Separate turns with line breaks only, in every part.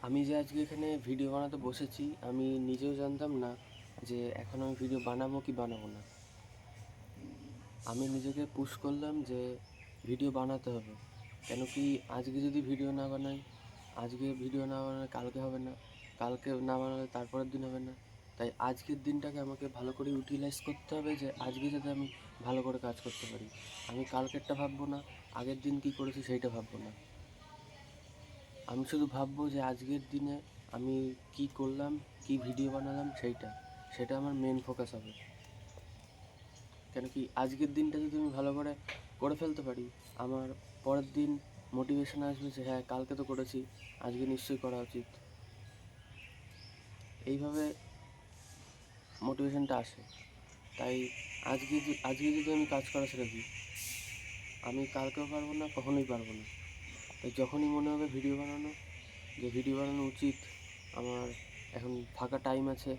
আমি যে আজকে এখানে ভিডিও বানাতে বসেছি, আমি নিজেও জানতাম না যে এখন আমি ভিডিও বানাবো কি বানাবো না। আমি নিজেকে পুশ করলাম যে ভিডিও বানাতে হবে। কেন কি আজকে যদি ভিডিও না বানাই, আজকে ভিডিও না বানালে কালকে হবে না, কালকে না বানালে তারপরের দিন হবে না। তাই আজকের দিনটাকে আমাকে ভালো করে ইউটিলাইজ করতে হবে যে আজকে যাতে আমি ভালো করে কাজ করতে পারি। আমি কালকেরটা ভাববো না, আগের দিন কী করেছি সেইটা ভাববো না। আমি শুধু ভাববো যে আজকের দিনে আমি কি করলাম, কি ভিডিও বানালাম সেটা আমার মেন ফোকাস হবে। কেন কি আজকের দিনটা যদি আমি ভালো করে করে ফেলতে পারি, আমার পরের দিন মোটিভেশন আসবে যে হ্যাঁ কালকে তো করেছি, আজকে নিশ্চয়ই করা উচিত। এইভাবে মোটিভেশনটা আসে। তাই আজকে যদি আমি কাজ করা ছেড়ে দিই, আমি কালকেও পারবো না, কখনোই পারবো না। তাই যখনই মনে হবে ভিডিও বানানো উচিত, আমার এখন ফাঁকা টাইম আছে,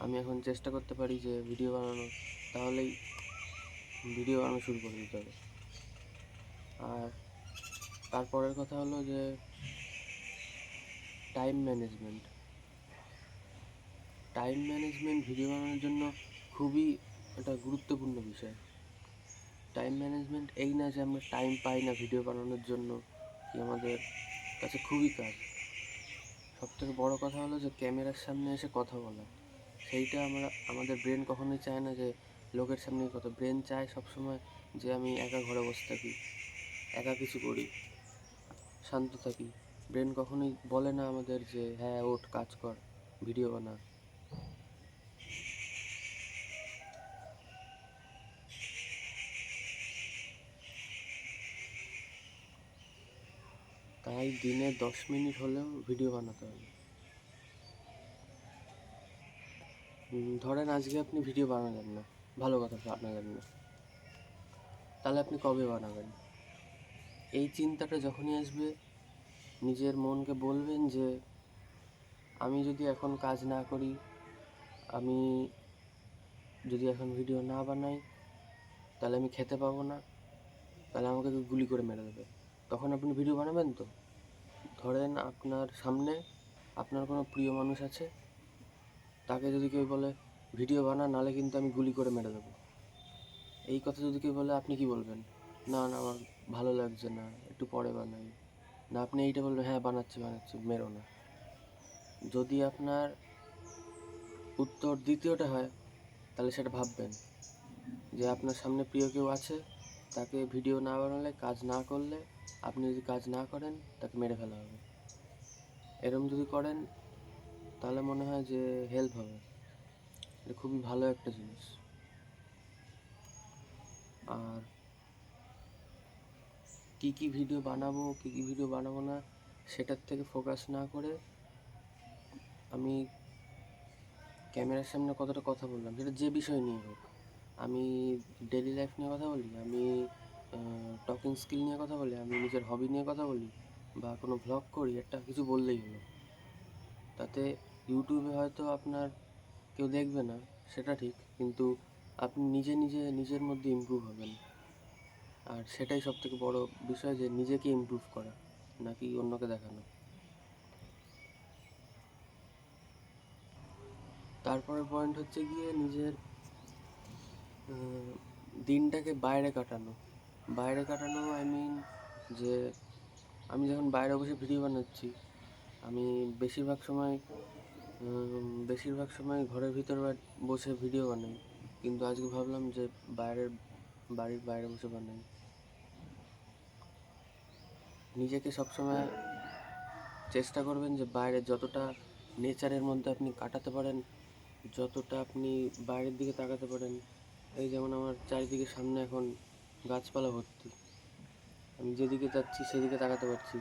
আমি এখন চেষ্টা করতে পারি যে ভিডিও বানানো, তাহলেই ভিডিও বানানো শুরু করে দিতে হবে। আর তারপরের কথা হলো যে টাইম ম্যানেজমেন্ট ভিডিও বানানোর জন্য খুবই একটা গুরুত্বপূর্ণ বিষয়। টাইম ম্যানেজমেন্ট এই না যে আমরা টাইম পাই না ভিডিও বানানোর জন্য, কি আমাদের কাছে খুবই কাজ। সবথেকে বড় কথা হলো যে ক্যামেরার সামনে এসে কথা বলা, সেইটা আমাদের ব্রেন কখনোই চায় না যে লোকের সামনেই কথা। ব্রেন চায় সবসময় যে আমি একা ঘরে বসে থাকি, একা কিছু করি, শান্ত থাকি। ব্রেন কখনোই বলে না আমাদের যে হ্যাঁ ওঠ কাজ কর, ভিডিও বানা। তাই দিনে 10 মিনিট হলেও ভিডিও বানাতে হবে। ধরেন আজকে আপনি ভিডিও বানালেন না, ভালো কথা বানালেন না, তাহলে আপনি কবে বানাবেন? এই চিন্তাটা যখনই আসবে, নিজের মনকে বলবেন যে আমি যদি এখন কাজ না করি, আমি যদি এখন ভিডিও না বানাই, তাহলে আমি খেতে পাবো না, তাহলে আমাকে গুলি করে মেরে দেবে। তখন আপনি ভিডিও বানাবেন তো? ধরেন আপনার সামনে আপনার কোনো প্রিয় মানুষ আছে, তাকে যদি কেউ বলে ভিডিও বানা, নাহলে কিন্তু আমি গুলি করে মেরে দেবো, এই কথা যদি কেউ বলে, আপনি কি বলবেন? না না, আমার ভালো লাগছে না, একটু পরে বানাই। না, আপনি এইটা বলবেন হ্যাঁ বানাচ্ছি, মেরো না। যদি আপনার উত্তর দ্বিতীয়টা হয়, তাহলে সেটা ভাববেন যে আপনার সামনে প্রিয় কেউ আছে, তাকে ভিডিও না বানালে, কাজ না করলে, আপনি যদি কাজ না করেন, তাকে মেরে ফেলা হবে। এরম যদি করেন, তাহলে মনে হয় যে হেল্প হবে। এটা খুবই ভালো একটা জিনিস। আর কী ভিডিও বানাবো, কী ভিডিও বানাবো না, সেটার থেকে ফোকাস না করে আমি ক্যামেরার সামনে কতটা কথা বললাম, সেটা যে বিষয় নিয়ে হোক। আমি ডেলি লাইফ নিয়ে কথা বলি, আমি টকিং স্কিল নিয়ে কথা বলি, আমি নিজের হবি নিয়ে কথা বলি, বা কোনো ভ্লগ করি, একটা কিছু বললেই হলো। তাতে ইউটিউবে হয়তো আপনার কেউ দেখবে না, সেটা ঠিক, কিন্তু আপনি নিজের মধ্যে ইমপ্রুভ হবেন। আর সেটাই সবথেকে বড় বিষয়, যে নিজেকে ইমপ্রুভ করা, নাকি অন্যকে দেখানো। তারপরের পয়েন্ট হচ্ছে গিয়ে নিজের দিনটাকে বাইরে কাটানো আই মিন, যে আমি যখন বাইরে বসে ভিডিও বানাচ্ছি, আমি বেশিরভাগ সময় ঘরের ভিতর বসে ভিডিও বানাই, কিন্তু আজকে ভাবলাম যে বাড়ির বাইরে বসে বানাই। নিজেকে সবসময় চেষ্টা করবেন যে বাইরে যতটা নেচারের মধ্যে আপনি কাটাতে পারেন, যতটা আপনি বাইরের দিকে তাকাতে পারেন। এই যেমন আমার চারিদিকে সামনে এখন গাছপালা ভর্তি, আমি যেদিকে যাচ্ছি সেদিকে তাকাতে পারছি।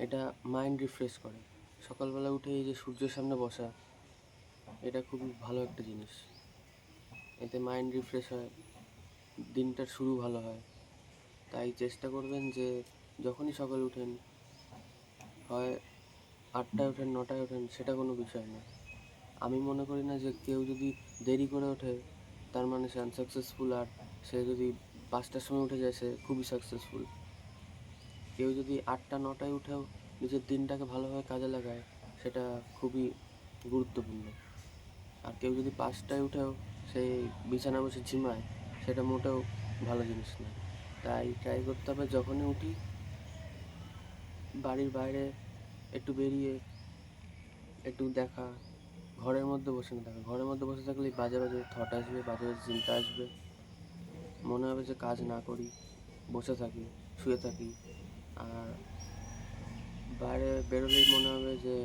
এটা মাইন্ড রিফ্রেশ করে। সকালবেলা উঠে এই যে সূর্যের সামনে বসা, এটা খুবই ভালো একটা জিনিস। এতে মাইন্ড রিফ্রেশ হয়, দিনটার শুরু ভালো হয়। তাই চেষ্টা করবেন যে যখনই সকালে উঠেন, হয় 8টায় ওঠেন, 9টায় ওঠেন, সেটা কোনো বিষয় না। আমি মনে করি না যে কেউ যদি দেরি করে ওঠে তার মানে সে আনসাকসেসফুল, আর সে যদি 5টার সময় উঠে যায় সে খুবই সাকসেসফুল। কেউ যদি 8টা 9টায় উঠেও নিজের দিনটাকে ভালোভাবে কাজে লাগায়, সেটা খুবই গুরুত্বপূর্ণ। আর কেউ যদি 5টায় উঠেও সেই বিছানা বসে ঝিমায়, সেটা মোটেও ভালো জিনিস নয়। তাই ট্রাই করতে হবে যখনই উঠি বাড়ির বাইরে একটু বেরিয়ে একটু দেখা, ঘরের মধ্যে বসে না থাকা। ঘরের মধ্যে বসে থাকলেই বাজে বাজে থট আসবে, বাজে বাজে চিন্তা আসবে, মনে হবে যে কাজ না করি, বসে থাকি, শুয়ে থাকি। আর বাইরে বেরোলেই মনে হবে যে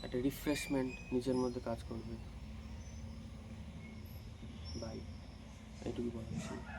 একটা রিফ্রেশমেন্ট নিজের মধ্যে কাজ করবে। বাই, এইটুকু বলার ছিল।